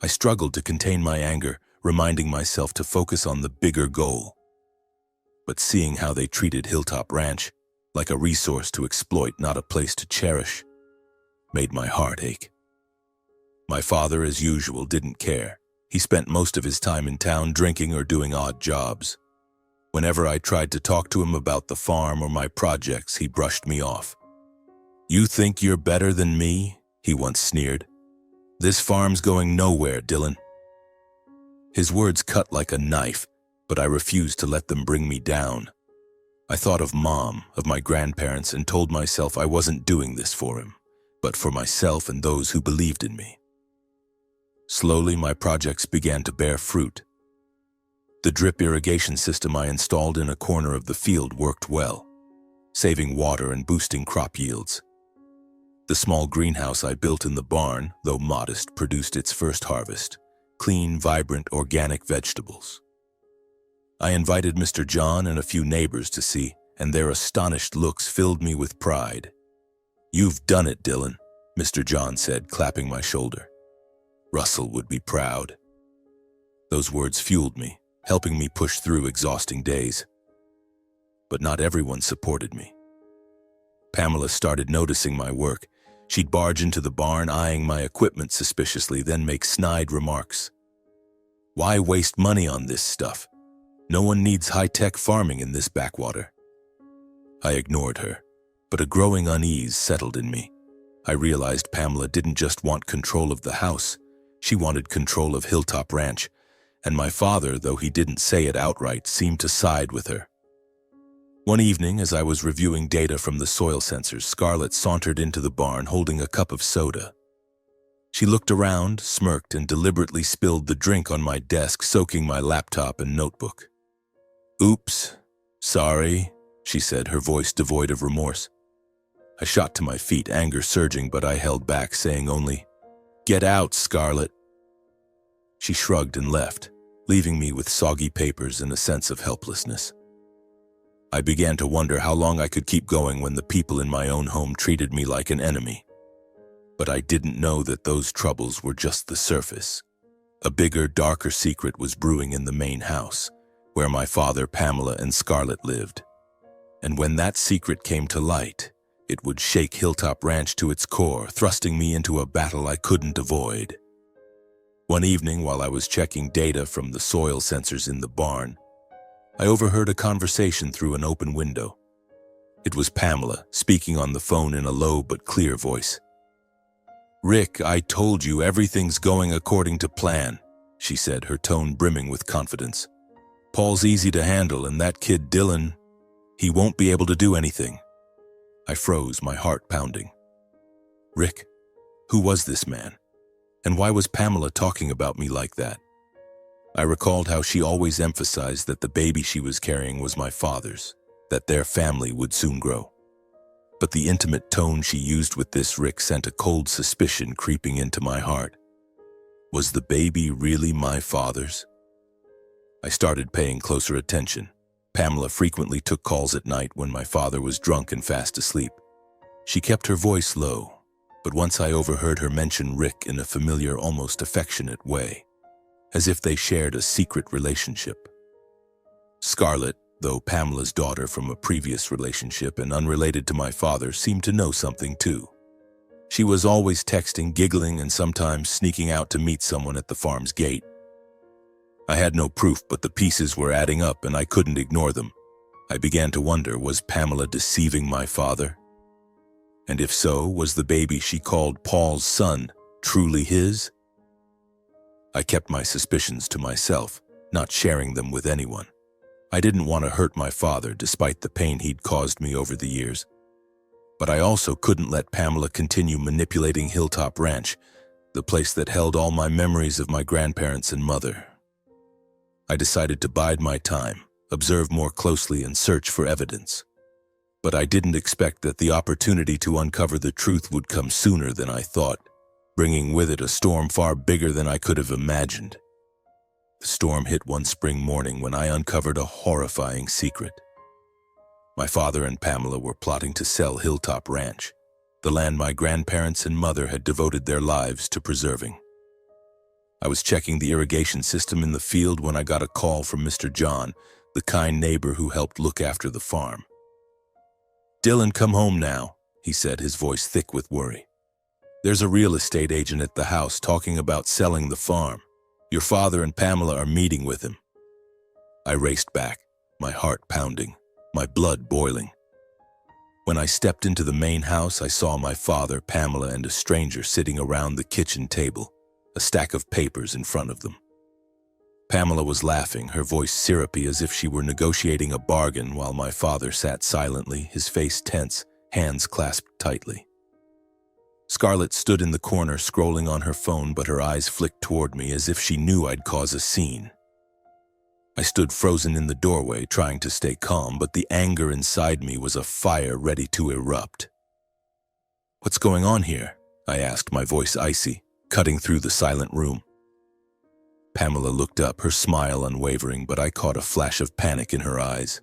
Speaker 1: I struggled to contain my anger, reminding myself to focus on the bigger goal. But seeing how they treated Hilltop Ranch, like a resource to exploit, not a place to cherish, made my heart ache. My father, as usual, didn't care. He spent most of his time in town drinking or doing odd jobs. Whenever I tried to talk to him about the farm or my projects, he brushed me off. "You think you're better than me?" he once sneered. "This farm's going nowhere, Dylan." His words cut like a knife, but I refused to let them bring me down. I thought of Mom, of my grandparents, and told myself I wasn't doing this for him, but for myself and those who believed in me. Slowly, my projects began to bear fruit. The drip irrigation system I installed in a corner of the field worked well, saving water and boosting crop yields. The small greenhouse I built in the barn, though modest, produced its first harvest, clean, vibrant, organic vegetables. I invited Mr. John and a few neighbors to see, and their astonished looks filled me with pride. "You've done it, Dylan," Mr. John said, clapping my shoulder. "Russell would be proud." Those words fueled me, helping me push through exhausting days. But not everyone supported me. Pamela started noticing my work. She'd barge into the barn, eyeing my equipment suspiciously, then make snide remarks. "Why waste money on this stuff? No one needs high-tech farming in this backwater." I ignored her, but a growing unease settled in me. I realized Pamela didn't just want control of the house. She wanted control of Hilltop Ranch, and my father, though he didn't say it outright, seemed to side with her. One evening, as I was reviewing data from the soil sensors, Scarlett sauntered into the barn holding a cup of soda. She looked around, smirked, and deliberately spilled the drink on my desk, soaking my laptop and notebook. "Oops, sorry," she said, her voice devoid of remorse. I shot to my feet, anger surging, but I held back, saying only, "Get out, Scarlett." She shrugged and left, leaving me with soggy papers and a sense of helplessness. I began to wonder how long I could keep going when the people in my own home treated me like an enemy. But I didn't know that those troubles were just the surface. A bigger, darker secret was brewing in the main house, where my father, Pamela, and Scarlett lived. And when that secret came to light, it would shake Hilltop Ranch to its core, thrusting me into a battle I couldn't avoid. One evening, while I was checking data from the soil sensors in the barn, I overheard a conversation through an open window. It was Pamela, speaking on the phone in a low but clear voice. "Rick, I told you everything's going according to plan," she said, her tone brimming with confidence. "Paul's easy to handle, and that kid Dylan, he won't be able to do anything." I froze, my heart pounding. Rick? Who was this man? And why was Pamela talking about me like that? I recalled how she always emphasized that the baby she was carrying was my father's, that their family would soon grow. But the intimate tone she used with this Rick sent a cold suspicion creeping into my heart. Was the baby really my father's? I started paying closer attention. Pamela frequently took calls at night when my father was drunk and fast asleep. She kept her voice low, but once I overheard her mention Rick in a familiar, almost affectionate way, as if they shared a secret relationship. Scarlett, though Pamela's daughter from a previous relationship and unrelated to my father, seemed to know something too. She was always texting, giggling, and sometimes sneaking out to meet someone at the farm's gate. I had no proof, but the pieces were adding up and I couldn't ignore them. I began to wonder, was Pamela deceiving my father? And if so, was the baby she called Paul's son truly his? I kept my suspicions to myself, not sharing them with anyone. I didn't want to hurt my father despite the pain he'd caused me over the years. But I also couldn't let Pamela continue manipulating Hilltop Ranch, the place that held all my memories of my grandparents and mother. I decided to bide my time, observe more closely, and search for evidence. But I didn't expect that the opportunity to uncover the truth would come sooner than I thought, bringing with it a storm far bigger than I could have imagined. The storm hit one spring morning when I uncovered a horrifying secret. My father and Pamela were plotting to sell Hilltop Ranch, the land my grandparents and mother had devoted their lives to preserving. I was checking the irrigation system in the field when I got a call from Mr. John, the kind neighbor who helped look after the farm. "Dylan, come home now," he said, his voice thick with worry. "There's a real estate agent at the house talking about selling the farm. Your father and Pamela are meeting with him." I raced back, my heart pounding, my blood boiling. When I stepped into the main house, I saw my father, Pamela, and a stranger sitting around the kitchen table, a stack of papers in front of them. Pamela was laughing, her voice syrupy as if she were negotiating a bargain, while my father sat silently, his face tense, hands clasped tightly. Scarlett stood in the corner scrolling on her phone, but her eyes flicked toward me as if she knew I'd cause a scene. I stood frozen in the doorway, trying to stay calm, but the anger inside me was a fire ready to erupt. "What's going on here?" I asked, my voice icy, cutting through the silent room. Pamela looked up, her smile unwavering, but I caught a flash of panic in her eyes.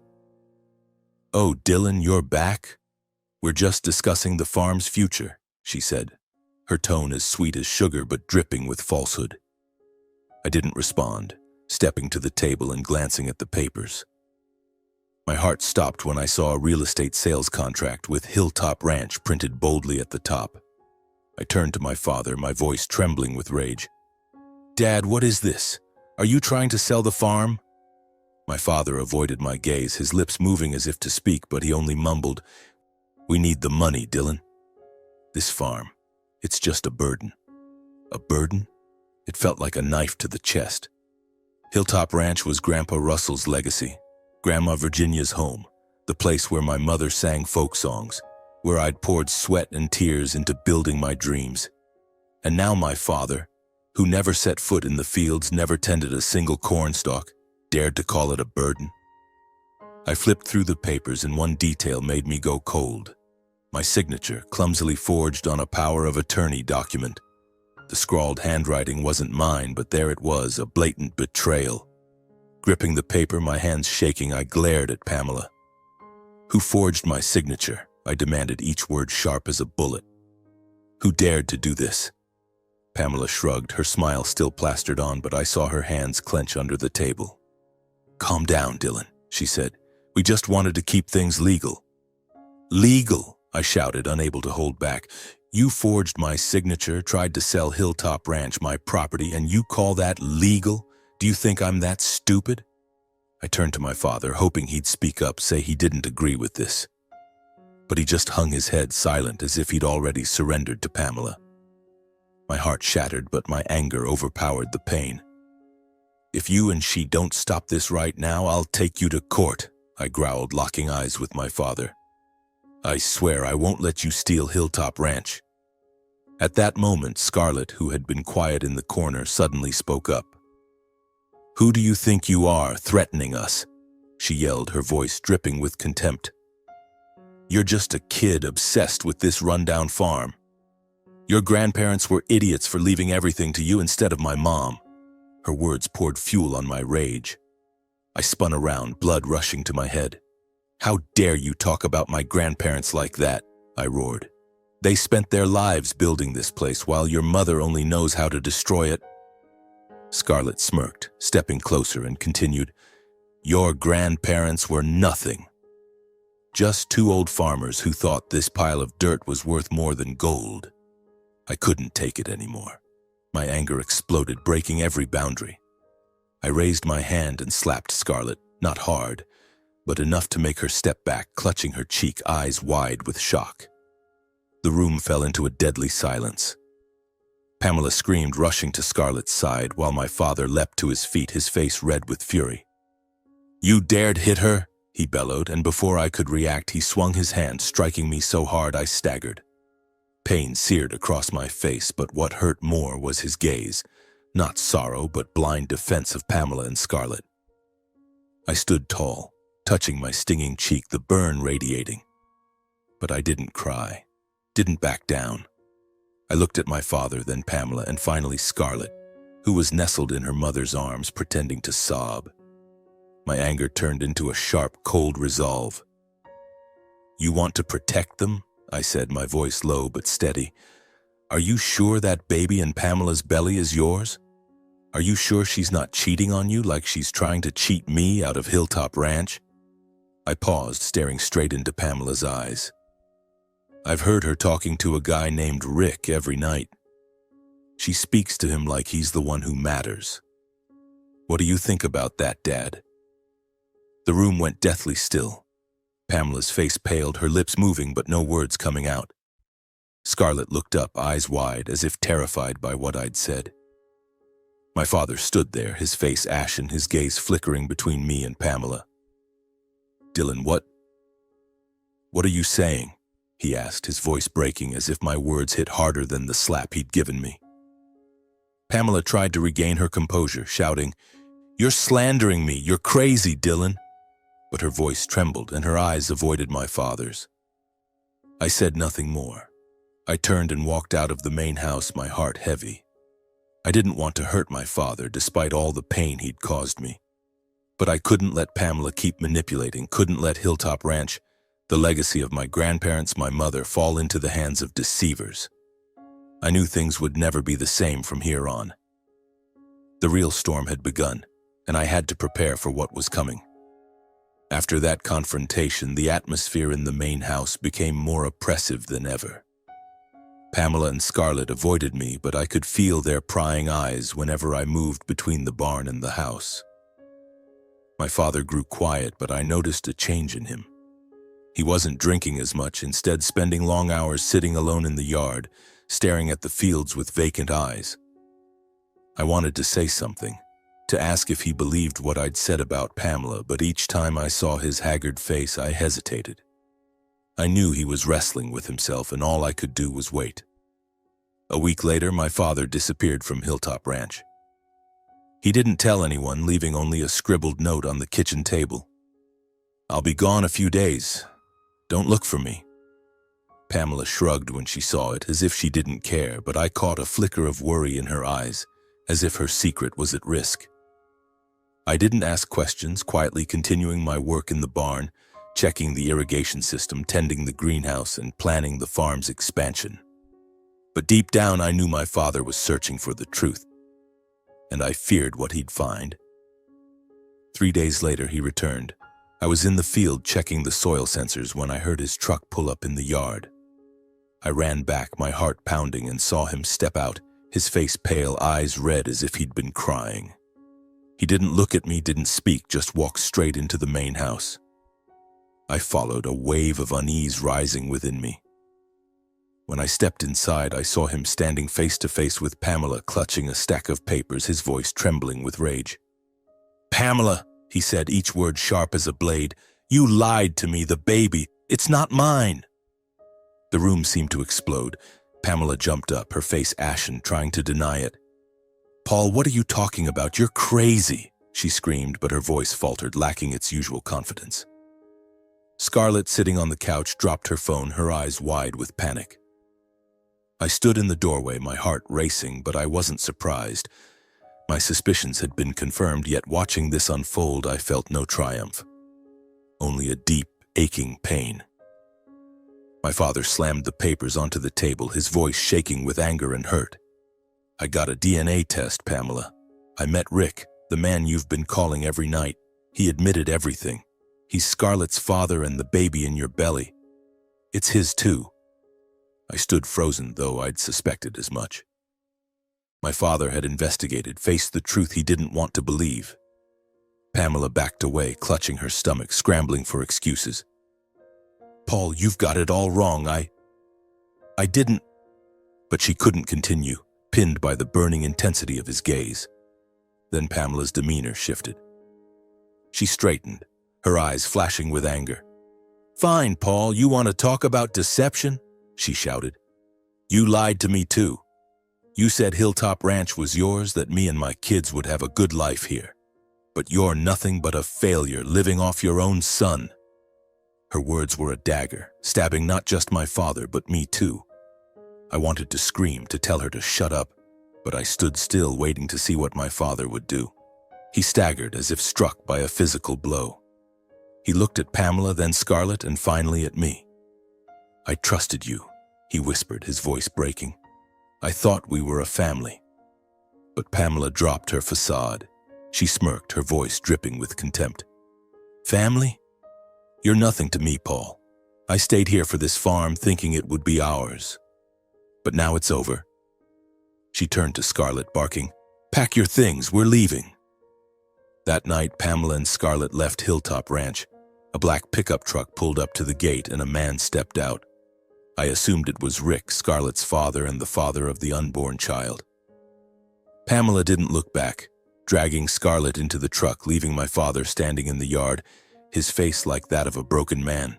Speaker 1: "Oh, Dylan, you're back? We're just discussing the farm's future," she said, her tone as sweet as sugar but dripping with falsehood. I didn't respond, stepping to the table and glancing at the papers. My heart stopped when I saw a real estate sales contract with Hilltop Ranch printed boldly at the top. I turned to my father, my voice trembling with rage. "Dad, what is this? Are you trying to sell the farm?" My father avoided my gaze, his lips moving as if to speak, but he only mumbled, "We need the money, Dylan. This farm, it's just a burden." A burden? It felt like a knife to the chest. Hilltop Ranch was Grandpa Russell's legacy, Grandma Virginia's home, the place where my mother sang folk songs, where I'd poured sweat and tears into building my dreams. And now my father, who never set foot in the fields, never tended a single cornstalk, dared to call it a burden. I flipped through the papers, and one detail made me go cold. My signature, clumsily forged on a power of attorney document. The scrawled handwriting wasn't mine, but there it was, a blatant betrayal. Gripping the paper, my hands shaking, I glared at Pamela. "Who forged my signature?" I demanded, each word sharp as a bullet. "Who dared to do this?" Pamela shrugged, her smile still plastered on, but I saw her hands clench under the table. "Calm down, Dylan," she said. We just wanted to keep things legal." "Legal," I shouted, unable to hold back. "You forged my signature, tried to sell Hilltop Ranch, my property, and you call that legal? Do you think I'm that stupid?" I turned to my father, hoping he'd speak up, say he didn't agree with this. But he just hung his head silent as if he'd already surrendered to Pamela. My heart shattered, but my anger overpowered the pain. "If you and she don't stop this right now, I'll take you to court," I growled, locking eyes with my father. "I swear I won't let you steal Hilltop Ranch." At that moment, Scarlett, who had been quiet in the corner, suddenly spoke up. "Who do you think you are, threatening us?" she yelled, her voice dripping with contempt. "You're just a kid obsessed with this rundown farm. Your grandparents were idiots for leaving everything to you instead of my mom." Her words poured fuel on my rage. I spun around, blood rushing to my head. "How dare you talk about my grandparents like that?" I roared. "They spent their lives building this place while your mother only knows how to destroy it." Scarlett smirked, stepping closer, and continued, "Your grandparents were nothing. Just two old farmers who thought this pile of dirt was worth more than gold." I couldn't take it anymore. My anger exploded, breaking every boundary. I raised my hand and slapped Scarlett, not hard, but enough to make her step back, clutching her cheek, eyes wide with shock. The room fell into a deadly silence. Pamela screamed, rushing to Scarlett's side, while my father leapt to his feet, his face red with fury. "You dared hit her?" he bellowed, and before I could react, he swung his hand, striking me so hard I staggered. Pain seared across my face, but what hurt more was his gaze, not sorrow, but blind defense of Pamela and Scarlett. I stood tall, touching my stinging cheek, the burn radiating. But I didn't cry, didn't back down. I looked at my father, then Pamela, and finally Scarlett, who was nestled in her mother's arms, pretending to sob. My anger turned into a sharp, cold resolve. "You want to protect them?" I said, my voice low but steady. "Are you sure that baby in Pamela's belly is yours? Are you sure she's not cheating on you like she's trying to cheat me out of Hilltop Ranch?" I paused, staring straight into Pamela's eyes. "I've heard her talking to a guy named Rick every night. She speaks to him like he's the one who matters. What do you think about that, Dad?" The room went deathly still. Pamela's face paled, her lips moving but no words coming out. Scarlett looked up, eyes wide, as if terrified by what I'd said. My father stood there, his face ashen, his gaze flickering between me and Pamela. "Dylan, what are you saying?" he asked, his voice breaking as if my words hit harder than the slap he'd given me. Pamela tried to regain her composure, shouting, "You're slandering me! You're crazy, Dylan!" But her voice trembled and her eyes avoided my father's. I said nothing more. I turned and walked out of the main house, my heart heavy. I didn't want to hurt my father, despite all the pain he'd caused me. But I couldn't let Pamela keep manipulating, couldn't let Hilltop Ranch, the legacy of my grandparents, my mother, fall into the hands of deceivers. I knew things would never be the same from here on. The real storm had begun, and I had to prepare for what was coming. After that confrontation, the atmosphere in the main house became more oppressive than ever. Pamela and Scarlett avoided me, but I could feel their prying eyes whenever I moved between the barn and the house. My father grew quiet, but I noticed a change in him. He wasn't drinking as much, instead spending long hours sitting alone in the yard, staring at the fields with vacant eyes. I wanted to say something, to ask if he believed what I'd said about Pamela, but each time I saw his haggard face, I hesitated. I knew he was wrestling with himself, and all I could do was wait. A week later, my father disappeared from Hilltop Ranch. He didn't tell anyone, leaving only a scribbled note on the kitchen table. "I'll be gone a few days. Don't look for me." Pamela shrugged when she saw it, as if she didn't care, but I caught a flicker of worry in her eyes, as if her secret was at risk. I didn't ask questions, quietly continuing my work in the barn, checking the irrigation system, tending the greenhouse, and planning the farm's expansion. But deep down, I knew my father was searching for the truth, and I feared what he'd find. 3 days later, he returned, I was in the field checking the soil sensors when I heard his truck pull up in the yard. I ran back, my heart pounding, and saw him step out, his face pale, eyes red as if he'd been crying. He didn't look at me, didn't speak, just walked straight into the main house. I followed, a wave of unease rising within me. When I stepped inside, I saw him standing face to face with Pamela, clutching a stack of papers, his voice trembling with rage. "Pamela," he said, each word sharp as a blade, "you lied to me, the baby. It's not mine." The room seemed to explode. Pamela jumped up, her face ashen, trying to deny it. "Paul, what are you talking about? You're crazy," she screamed, but her voice faltered, lacking its usual confidence. Scarlett, sitting on the couch, dropped her phone, her eyes wide with panic. I stood in the doorway, my heart racing, but I wasn't surprised. My suspicions had been confirmed, yet watching this unfold, I felt no triumph. Only a deep, aching pain. My father slammed the papers onto the table, his voice shaking with anger and hurt. "I got a DNA test, Pamela. I met Rick, the man you've been calling every night. He admitted everything. He's Scarlett's father and the baby in your belly. It's his too." I stood frozen, though I'd suspected as much. My father had investigated, faced the truth he didn't want to believe. Pamela backed away, clutching her stomach, scrambling for excuses. "Paul, you've got it all wrong. I didn't..." But she couldn't continue, pinned by the burning intensity of his gaze. Then Pamela's demeanor shifted. She straightened, her eyes flashing with anger. "Fine, Paul, you want to talk about deception?" she shouted. "You lied to me too. You said Hilltop Ranch was yours, that me and my kids would have a good life here. But you're nothing but a failure, living off your own son." Her words were a dagger, stabbing not just my father, but me too. I wanted to scream, to tell her to shut up, but I stood still, waiting to see what my father would do. He staggered, as if struck by a physical blow. He looked at Pamela, then Scarlett, and finally at me. "I trusted you," he whispered, his voice breaking. "I thought we were a family." But Pamela dropped her facade. She smirked, her voice dripping with contempt. "Family? You're nothing to me, Paul. I stayed here for this farm thinking it would be ours. But now it's over." She turned to Scarlett, barking, "Pack your things, we're leaving." That night, Pamela and Scarlett left Hilltop Ranch. A black pickup truck pulled up to the gate and a man stepped out. I assumed it was Rick, Scarlett's father and the father of the unborn child. Pamela didn't look back, dragging Scarlett into the truck, leaving my father standing in the yard, his face like that of a broken man.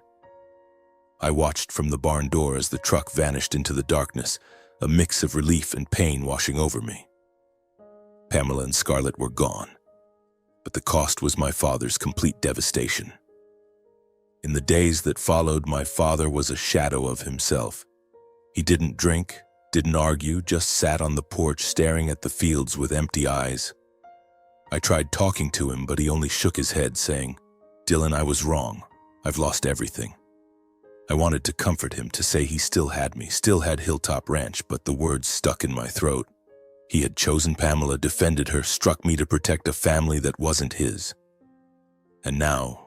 Speaker 1: I watched from the barn door as the truck vanished into the darkness, a mix of relief and pain washing over me. Pamela and Scarlett were gone, but the cost was my father's complete devastation. In the days that followed, my father was a shadow of himself. He didn't drink, didn't argue, just sat on the porch staring at the fields with empty eyes. I tried talking to him, but he only shook his head, saying, "Dylan, I was wrong. I've lost everything." I wanted to comfort him, to say he still had me, still had Hilltop Ranch, but the words stuck in my throat. He had chosen Pamela, defended her, struck me to protect a family that wasn't his. And now,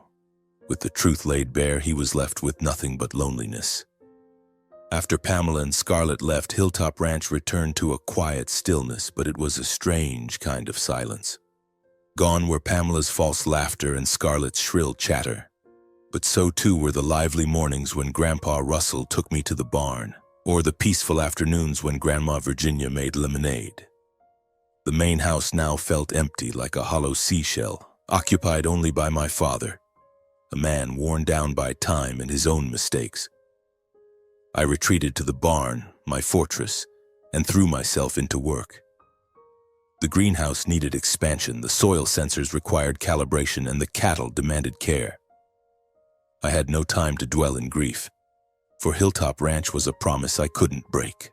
Speaker 1: with the truth laid bare, he was left with nothing but loneliness. After Pamela and Scarlett left, Hilltop Ranch returned to a quiet stillness, but it was a strange kind of silence. Gone were Pamela's false laughter and Scarlett's shrill chatter. But so too were the lively mornings when Grandpa Russell took me to the barn, or the peaceful afternoons when Grandma Virginia made lemonade. The main house now felt empty, like a hollow seashell, occupied only by my father, a man worn down by time and his own mistakes. I retreated to the barn, my fortress, and threw myself into work. The greenhouse needed expansion, the soil sensors required calibration, and the cattle demanded care. I had no time to dwell in grief, for Hilltop Ranch was a promise I couldn't break.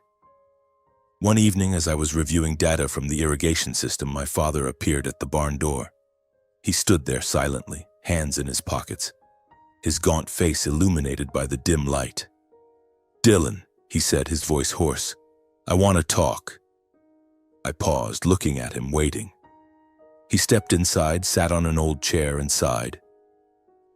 Speaker 1: One evening, as I was reviewing data from the irrigation system, my father appeared at the barn door. He stood there silently, hands in his pockets, his gaunt face illuminated by the dim light. "Dylan," he said, his voice hoarse, "I want to talk." I paused, looking at him, waiting. He stepped inside, sat on an old chair, and sighed.